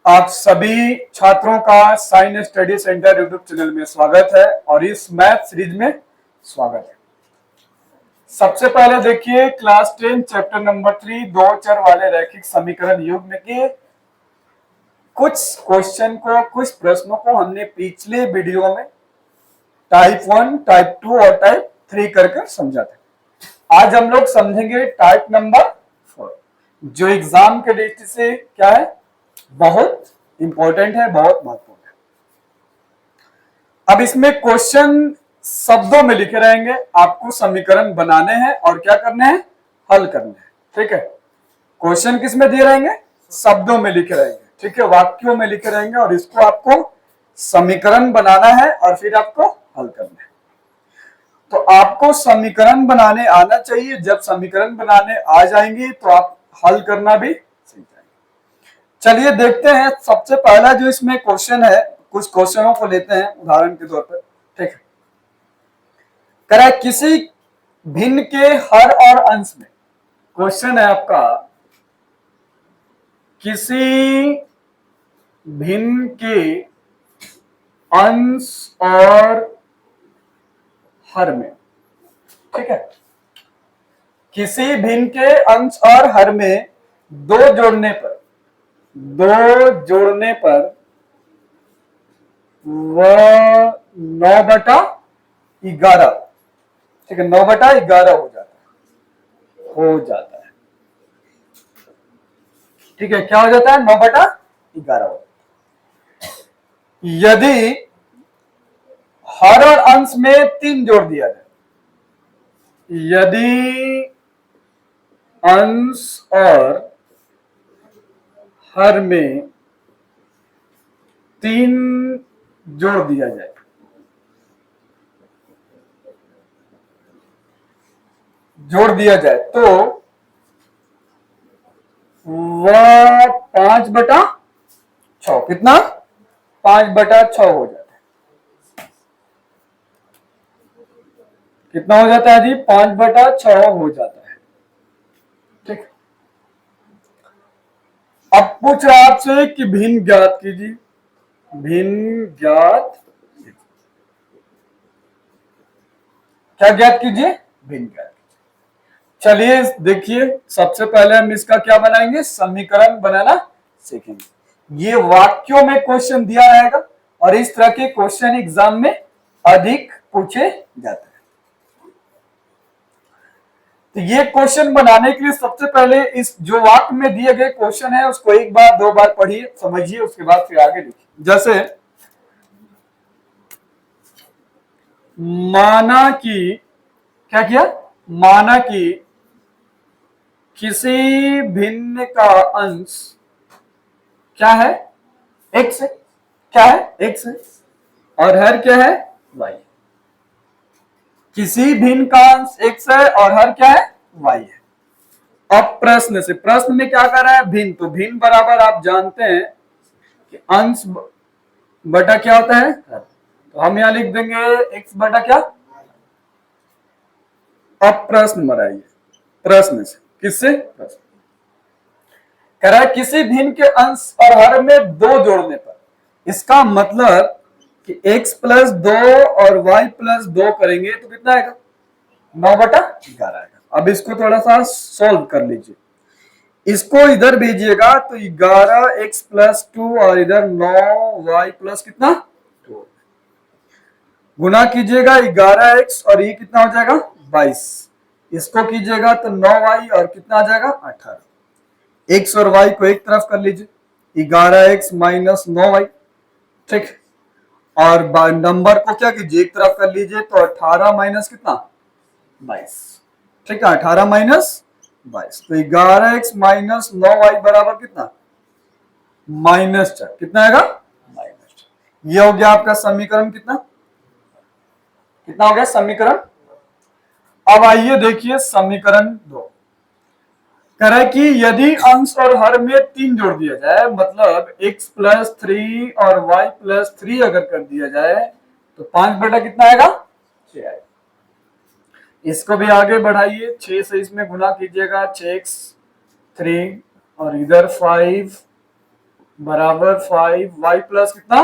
आप सभी छात्रों का science study centre YouTube channel में स्वागत है और इस मैथ सीरीज में स्वागत है। सबसे पहले देखिए क्लास 10 चैप्टर नंबर 3 दो चर वाले रैखिक समीकरण युग्म के कुछ क्वेश्चन को, कुछ प्रश्नों को हमने पिछले वीडियो में टाइप 1, टाइप 2 और टाइप 3 कर समझा था। आज हम लोग समझेंगे टाइप नंबर 4 जो एग्जाम के दृष्टि से क्या है, बहुत इंपॉर्टेंट है, बहुत महत्वपूर्ण है। अब इसमें क्वेश्चन शब्दों में लिखे रहेंगे, आपको समीकरण बनाने हैं और क्या करने हैं, हल करने हैं। ठीक है, क्वेश्चन किस में दिए रहेंगे, शब्दों में लिखे रहेंगे। ठीक है, वाक्यों में लिखे रहेंगे और इसको आपको समीकरण बनाना है और फिर आपको हल करना है। तो आपको समीकरण बनाने आना चाहिए। जब समीकरण बनाने आ जाएंगे तो आप हल करना भी सीख जाएंगे। चलिए देखते हैं। सबसे पहला जो इसमें क्वेश्चन है, कुछ क्वेश्चनों को लेते हैं उदाहरण के तौर पर। ठीक है, कह रहा है किसी भिन्न के हर और अंश में, क्वेश्चन है आपका, किसी भिन्न के अंश और हर में। ठीक है, किसी भिन्न के अंश और हर में दो जोड़ने पर वह 9/11, ठीक है, 9/11 हो जाता है। ठीक है, क्या हो जाता है, 9/11 हो जाता है। यदि हर और अंश में 3 जोड़ दिया जाए, यदि अंश और हर में 3 जोड़ दिया जाए, तो वह 5/6, कितना, 5/6 हो जाता है। कितना हो जाता है जी, 5/6 हो जाता है। ठीक, अब पूछ रहा है आपसे कि भिन्न ज्ञात कीजिए। भिन्न ज्ञात, क्या ज्ञात कीजिए, भिन्न ज्ञात। चलिए देखिए, सबसे पहले हम इसका क्या बनाएंगे, समीकरण बनाना सीखेंगे। ये वाक्यों में क्वेश्चन दिया रहेगा और इस तरह के क्वेश्चन एग्जाम में अधिक पूछे जाते हैं। तो ये क्वेश्चन बनाने के लिए सबसे पहले इस जो वाक्य में दिए गए क्वेश्चन है उसको एक बार दो बार पढ़िए, समझिए, उसके बाद फिर आगे लिखिए। जैसे माना कि, क्या किया, माना कि किसी भिन्न का अंश क्या है, x है, क्या है, x है, और हर क्या है, y। किसी भिन्न का अंश x है और हर क्या है, y है। अब प्रश्न से, प्रश्न में क्या कर रहा है, भिन्न, तो भिन्न बराबर आप जानते हैं कि अंश बटा क्या होता है, तो हम यहां लिख देंगे x बटा क्या। अब प्रश्न बनाइए, प्रश्न से, किससे, प्रश्न कह रहा है किसी भिन्न के अंश और हर में 2 जोड़ने पर, इसका मतलब कि x + 2 और y + 2 करेंगे तो कितना आएगा, 9/11 आएगा। अब इसको थोड़ा सा सॉल्व कर लीजिए, इसको इधर भेजिएगा तो 11x + 2 और इधर 9y + कितना 2, गुना कीजिएगा 11x और ये कितना हो जाएगा 22, इसको कीजिएगा तो 9y और कितना आ जाएगा 18। x और y को एक तरफ कर लीजिए, 11x - 9y। ठीक, और नंबर को क्या कीजिए, एक तरफ कर लीजिए, तो 18 माइनस कितना 22। ठीक है, 18 माइनस 22, तो 11x - 9y बराबर कितना, -4, कितना आएगा, -4। ये हो गया आपका समीकरण, कितना कितना हो गया समीकरण। अब आइए देखिए समीकरण 2, कह रहा है कि यदि अंश और हर में 3 जोड़ दिया जाए, मतलब x + 3 और y + 3 अगर कर दिया जाए तो 5 बटा कितना आएगा, 6 आएगा। इसको भी आगे बढ़ाइए, 6 से इसमें गुना कीजिएगा, 6x 3 और इधर 5 बराबर 5y प्लस कितना,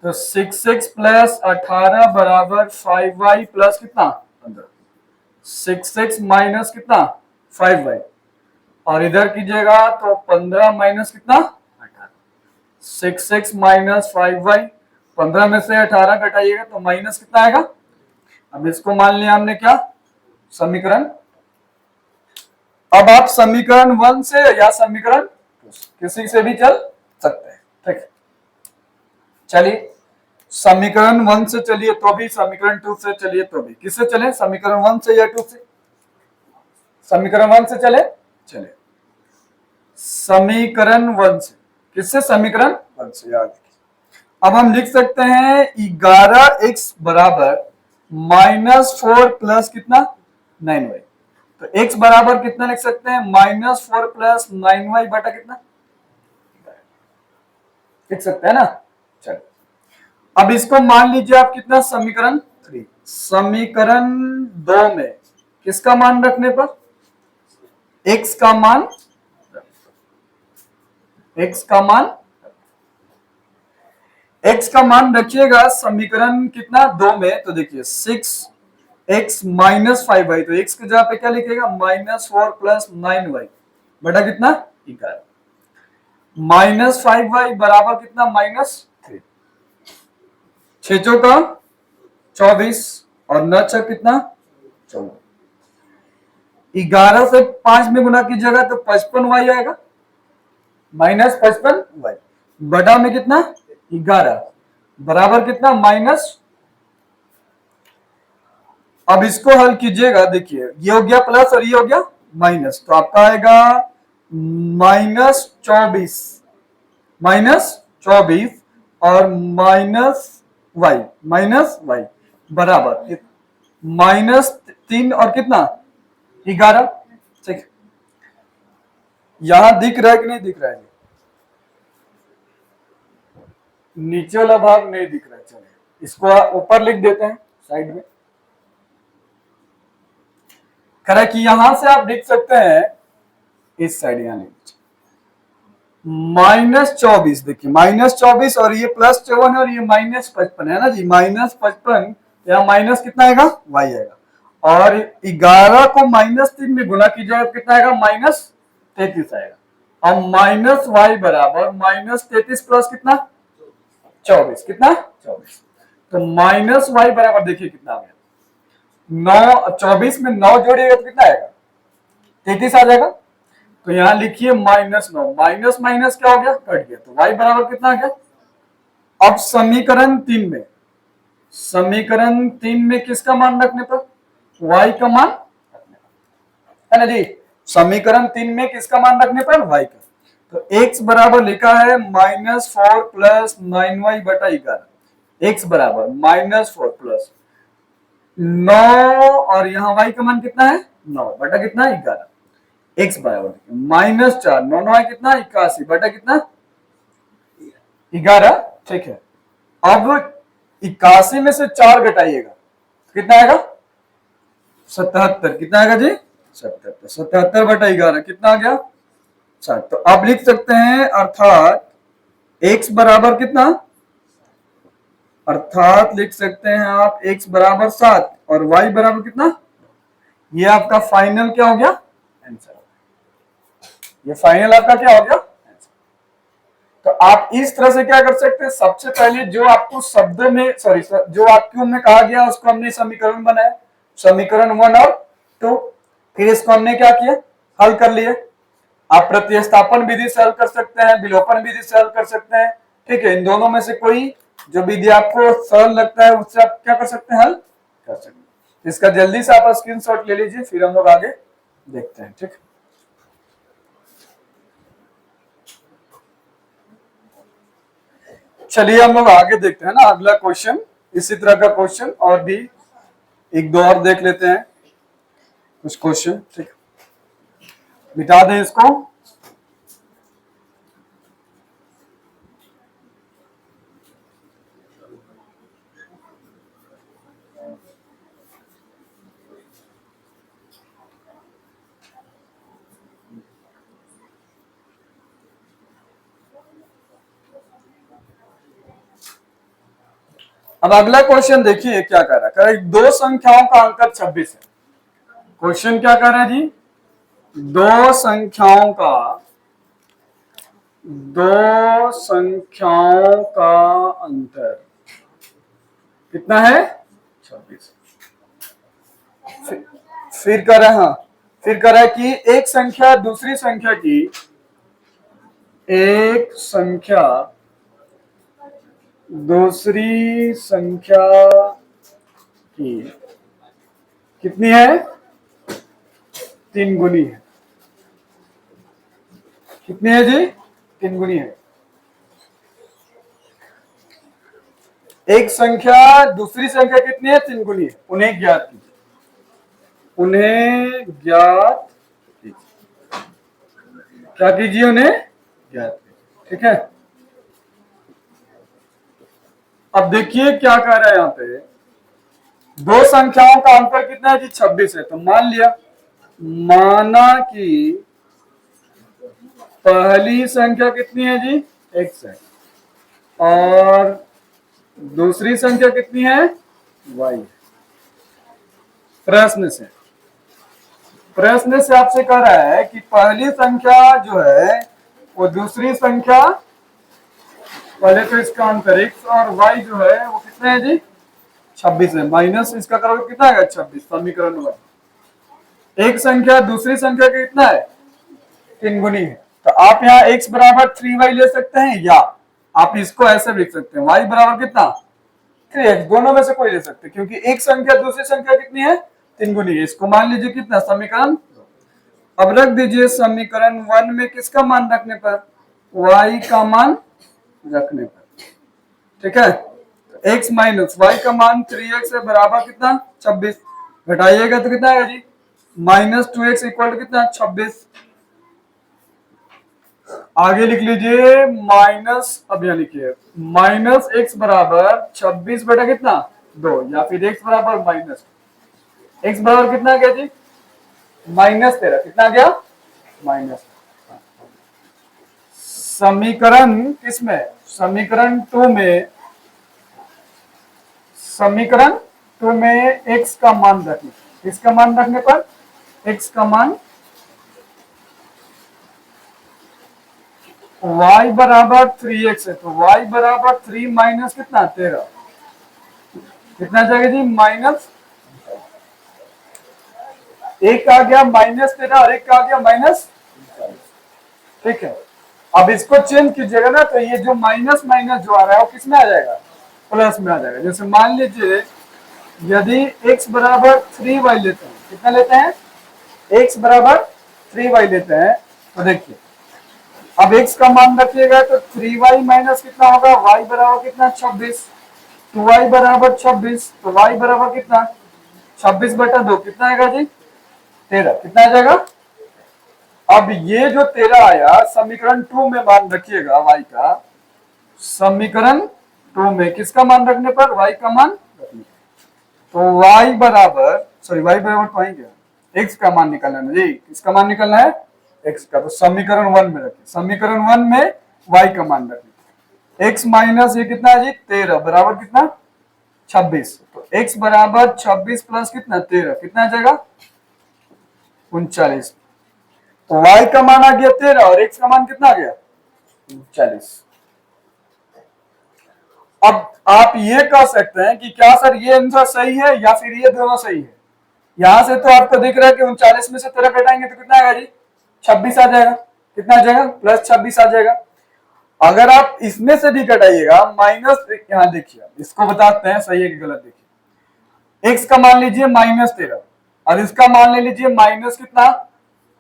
तो 6x प्लस 18 बराबर 5y प्लस कितना 15, 6x माइनस कितना 5y, और इधर कीजिएगा तो 15 माइनस कितना 18, 6x माइनस 5y, 15 में से 18 घटाइएगा तो माइनस कितना आएगा। अब इसको मान लिया हमने क्या समीकरण, अब आप समीकरण 1 से या समीकरण किसी से भी चल सकते हैं, ठीक है। चलिए समीकरण 1 से चलिए तो भी, समीकरण 2 से चलिए तो भी, किससे चले, समीकरण 1 से या 2 से, समीकरण 1 से चले, चले समीकरण 1 से, किससे, समीकरण 1 से, याद रखिए। अब हम लिख सकते हैं 11x बराबर -4 प्लस कितना 9y, तो x बराबर कितना लिख सकते हैं -4 प्लस 9y बटा कितना लिख सकते हैं ना। चलो अब इसको मान लीजिए आप कितना, समीकरण 3, समीकरण 2 में किसका मान रखने पर, x का मान, x का मान, x का मान रखिएगा समीकरण कितना 2 में, तो देखिए 6x माइनस 5y, तो x की जगह पे क्या लिखेगा -4 प्लस 9y बटा कितना 11, -5y बराबर कितना -3, 6 चौका 24 और 9 छक कितना 14, 11 से 5 में गुना कीजिएगा तो 55y आएगा, -55y बटा में कितना 11 बराबर कितना माइनस, अब इसको हल कीजिएगा, देखिए ये हो गया प्लस और ये हो गया माइनस, तो आपका आएगा -24, -24 और -y बराबर -3 और कितना 11, ठीक। यहां दिख रहा है कि नहीं दिख रहा है, नीचे वाला भाग नहीं दिख रहा है, चलिए इसको ऊपर लिख देते हैं साइड में, करें कि यहां से आप लिख सकते हैं इस साइड, यहां लिख -24, देखिए -24 और ये +54 है और ये -55 है ना जी, -55, यहाँ माइनस कितना आएगा y आएगा, और 11 को -3 में गुना कीजिएगा तो कितना आएगा -33 आएगा, अब -y बराबर -33 प्लस कितना 24, कितना 24, तो -y बराबर देखिए कितना आ गया 9, 24 में 9 जोड़िएगा तो कितना आएगा 33 आ जाएगा, तो यहां लिखिए -9, माइनस माइनस क्या हो गया कट गया, तो y बराबर कितना आ गया। अब समीकरण 3 में, समीकरण 3 में किसका मान रखने पर y का मान है ना जी, समीकरण 3 में किसका मान रखने पर y का, तो x बराबर लिखा है -4 प्लस 9y बटा 11, x बराबर -4 प्लस 9 और यहाँ y का मान कितना है 9 बटा कितना 11, x बराबर -4 9 है कितना 81 बटा कितना 11, ठीक है। अब 81 में से 4 घटाइएगा कितना आएगा 77, कितना आएगा जी 77, 77 बटा 11 कितना आ गया 7, तो आप लिख सकते हैं अर्थात x बराबर कितना, अर्थात लिख सकते हैं आप x बराबर 7 और y बराबर कितना, ये आपका फाइनल क्या हो गया आंसर, ये फाइनल आपका क्या हो गया। तो आप इस तरह से क्या कर सकते हैं, सबसे पहले जो आपको शब्द में सॉरी जो वाक्यों में कहा गया उसको हमने समीकरण बनाया, समीकरण 1 और 2, फिर इसको हमने क्या किया हल कर लिया। आप प्रतिस्थापन विधि से हल कर सकते हैं, विलोपन विधि से हल कर सकते हैं, ठीक है। इन दोनों में से कोई जो विधि आपको सरल लगता है उससे आप क्या कर सकते हैं हल कर सकते हैं। इसका जल्दी से आप स्क्रीनशॉट ले लीजिए, फिर हम लोग आगे देखते हैं, ठीक। चलिए हम लोग आगे देखते हैं ना, अगला क्वेश्चन इसी तरह का क्वेश्चन और भी एक दो और देख लेते हैं कुछ क्वेश्चन, ठीक। मिटा दें इसको, अब अगला क्वेश्चन देखिए क्या कर रहा है, कह रहा है दो संख्याओं का अंतर 26 है। क्वेश्चन क्या कर रहा है जी, दो संख्याओं का अंतर कितना है, 26। फिर कर रहा है, हाँ फिर कर रहा है कि एक संख्या दूसरी संख्या की कितनी है, 3 गुनी है। कितनी है जी, 3 गुनी है। एक संख्या दूसरी संख्या कितनी है, 3 गुनी है। उन्हें ज्ञात कीजिए, क्या कीजिए, उन्हें ज्ञात कीजिए। ठीक है, अब देखिए क्या कह रहा है यहाँ पे, दो संख्याओं का अंतर कितना है जी, 26 है। तो मान लिया, माना कि पहली संख्या कितनी है जी, x है, और दूसरी संख्या कितनी है, y है। प्रश्न से आपसे कह रहा है कि पहली संख्या जो है वो दूसरी संख्या, पहले तो इसका अंतर x और y जो है वो कितना है जी, 26 है। माइनस इसका करोगे कितना आएगा, 26। समीकरण 1। एक संख्या दूसरी संख्या का कितना है, 3 गुनी है। तो आप यहाँ x बराबर 3y ले सकते हैं, या आप इसको ऐसे लिख सकते हैं, y बराबर कितना, 3x। दोनों में से कोई ले सकते हैं, क्योंकि एक संख्या दूसरी संख्या कितनी है, 3 गुनी है। इसको मान लीजिए कितना, समीकरण। अब रख दीजिए समीकरण 1 में किसका मान रखने पर, y का मान रखने पर। ठीक है, x माइनस वाई का मान 3x है, बराबर कितना, 26। घटाइएगा तो कितना आएगा जी, -2x इक्वल टू कितना, 26। आगे लिख लीजिए माइनस, अब यहां लिखिए -x बराबर 26 बटा कितना, 2, या फिर x बराबर माइनस, x बराबर कितना गया जी, -13। कितना गया, माइनस। समीकरण किसमें, समीकरण 2 में x का मान रखने, इसका मान रखने पर x का मान y बराबर 3x है, तो y बराबर 3 माइनस कितना, 13। कितना जाएगा जी, माइनस, एक आ गया -13 और एक का आ गया माइनस। ठीक है, अब इसको चेंज कीजिएगा ना, तो ये जो माइनस माइनस जो आ रहा है वो किस में आ जाएगा, प्लस में आ जाएगा। जैसे मान लीजिए यदि x बराबर 3y लेते हैं, कितना लेते हैं, x बराबर 3y लेते हैं, तो देखिए अब x का मान रखिएगा तो 3y माइनस कितना होगा, y बराबर कितना, 26। 2y बराबर 26, तो y बराबर कितना, 26 बटा 2, कितना आएगा जी, 13। कितना आ जाएगा, अब ये जो 13 आया समीकरण 2 में मान रखिएगा y का, समीकरण 2 में किसका मान रखने पर, y का मान रखने पर। तो y बराबर, सॉरी y बराबर तो आई गया, x का मान निकालना है जी, किसका मान निकालना है, x का। तो समीकरण 1 में रखिए, समीकरण 1 में y का मान रखिए, x माइनस ये कितना है जी, 13 बराबर कितना, 26। तो x बराबर 26 प्लस कितना, 13, कितना आ जाएगा, 39। तो y का मान आ गया 13 और x का मान कितना आ गया, 39। अब आप ये कह सकते हैं कि क्या सर ये आंसर सही है या फिर ये दोनों सही है। यहां से तो आपको दिख रहा है कि 39 में से 13 घटाएंगे तो कितना आएगा जी, 26 आ जाएगा। कितना आ जाएगा, +26 आ जाएगा। अगर आप इसमें से भी घटाइएगा माइनस, यहां देखिए इसको बताते हैं सही है कि गलत। देखिए x का मान लीजिए -13 और इसका मान ले लीजिए माइनस कितना,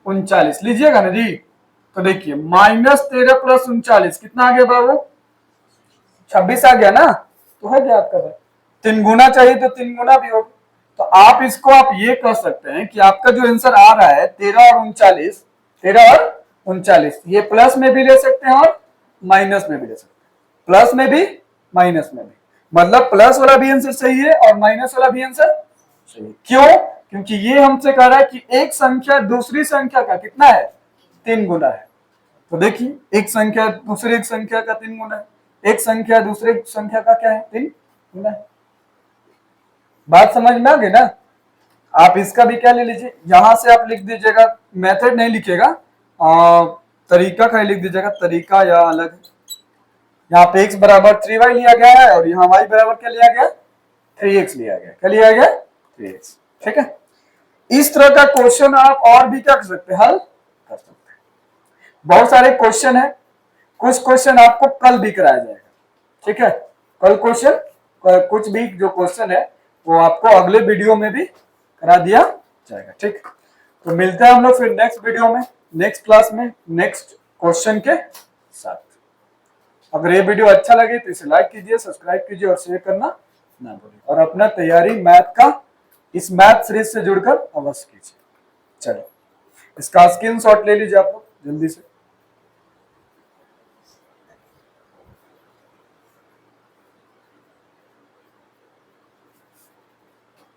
39 लीजिएगा ना जी। तो देखिए -13 प्लस 39 कितना आ गया बाबू, 26 आ गया ना। तो है क्या आपका, 3 गुना चाहिए तो 3 गुना भी होगा। तो आप इसको आप ये कह सकते हैं कि आपका जो आंसर आ रहा है 13 और 39, 13 और 39, ये प्लस में भी ले सकते हैं और माइनस में भी ले सकते हैं, प्लस में भी माइनस में भी। मतलब प्लस वाला भी आंसर सही है और माइनस वाला भी आंसर सही है। क्यों, क्योंकि ये हमसे कह रहा है कि एक संख्या दूसरी संख्या का कितना है, 3 गुना है। तो देखिए एक संख्या दूसरी एक संख्या का 3 गुना है, एक संख्या दूसरे संख्या का क्या है, 3 गुना है। बात समझ में आ गई ना। आप इसका भी क्या ले लीजिए, यहां से आप लिख दीजिएगा, मेथड नहीं लिखेगा, तरीका का ही लिख दीजिएगा, तरीका या अलग। यहाँ पे x बराबर 3y लिया गया है और यहाँ y बराबर क्या लिया गया, 3x लिया गया। क्या लिया गया, 3x। ठीक है, इस तरह का क्वेश्चन आप और भी क्या कर सकते हैं, हल कर सकते हैं। बहुत सारे क्वेश्चन है, कुछ क्वेश्चन आपको कल भी कराया जाएगा। ठीक है, कल क्वेश्चन, कुछ भी जो क्वेश्चन है वो आपको अगले वीडियो में भी करा दिया जाएगा। ठीक, तो मिलते हैं हम लोग फिर नेक्स्ट वीडियो में, नेक्स्ट क्लास में, नेक्स्ट क्वेश्चन के साथ। अगर ये वीडियो अच्छा लगे तो इसे लाइक कीजिए, सब्सक्राइब कीजिए और शेयर करना ना भूलिए, और अपना तैयारी मैथ का इस मैथ सीरीज से जुड़कर अवश्य कीजिए। चलो, इसका स्क्रीनशॉट ले लीजिए आप लोग जल्दी से।